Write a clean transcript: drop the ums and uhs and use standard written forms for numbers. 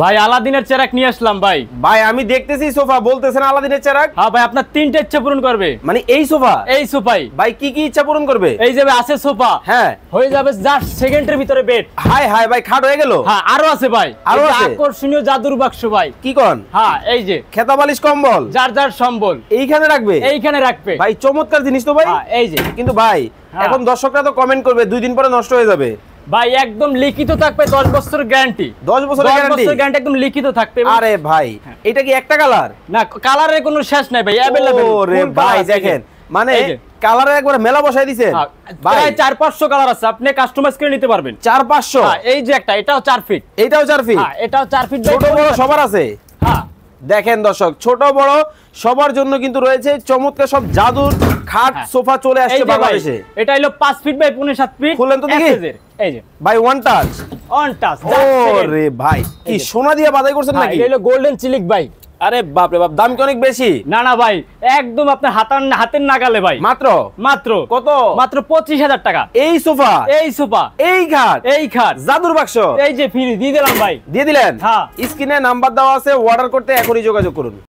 ভাই আলাদিনের চেরাক নিয়ে আসলাম ভাই। ভাই আমি দেখতেছি সোফা, বলতেছেন আলাদিনের চেরাক। হ্যাঁ ভাই, আপনার তিনটা ইচ্ছা পূরণ করবে। মানে এই সোফা? এই সোফাই ভাই কি কি ইচ্ছা পূরণ করবে? এই যে আছে সোফা, হ্যাঁ হয়ে যাবে জাস্ট সেকেন্ডের ভিতরে বেড। হাই হাই ভাই, খাট হয়ে গেল। হ্যাঁ আরো আছে ভাই, আরো এই যে আছে? আকর্ষণীয় জাদুর বাক্স ভাই। কি কোন? হ্যাঁ এই যে খেতা বালিশ কম্বল যার যার সম্বল এইখানে রাখবে? এইখানে রাখবে ভাই চমৎকার জিনিস তো ভাই। হ্যাঁ এই যে কিন্তু ভাই এখন দর্শকরা তো কমেন্ট করবে 2 দিন পরে নষ্ট হয়ে যাবে। ভাই একদম লিখিত থাকবে 10 বছরের গ্যারান্টি। 10 বছরের গ্যারান্টি একদম লিখিত থাকবে। আরে ভাই এটা কি একটা কালার? না, কালারের কোনো শেষ নাই ভাই, अवेलेबल। ওরে ভাই দেখেন, মানে কালারে একবার মেলা বসাই দিয়েছেন ভাই। ভাই 4-500 কালার আছে, আপনি কাস্টমাইজ করে নিতে পারবেন। 4-500? হ্যাঁ এই যে একটা, এটাও 4 ফিট। এটাও 4 ফিট? হ্যাঁ এটাও 4 ফিট। ছোট বড় সবার আছে? হ্যাঁ দেখেন দর্শক, ছোট বড় সবার জন্য কিন্তু রয়েছে চমৎকার সব জাদুর খাট সোফা চলে আসছে বাংলাদেশে। এটা হলো 5 ফিট বাই 7.5 ফিট। খুলেন তো দেখি। এই যে ভাই ওয়ান টাচ। On touch. ওরে ভাই কি সোনা দিয়ে বাধাই করছেন নাকি? এটা হলো গোল্ডেন চিলিক ভাই। আরে বাপ রে বাপ, দাম কি অনেক বেশি? না না ভাই, একদম আপনার হাতের নাগালে ভাই। মাত্র কত? মাত্র 25,000 টাকা। এই সোফা, এই সোফা, এই খাট, এই খাট, জাদুর বাক্স এই যে ফ্রি দিয়ে দিলাম ভাই। দিয়ে দিলেন। হ্যাঁ স্ক্রিনে নাম্বার দেওয়া আছে, অর্ডার করতে এখনই যোগাযোগ করুন।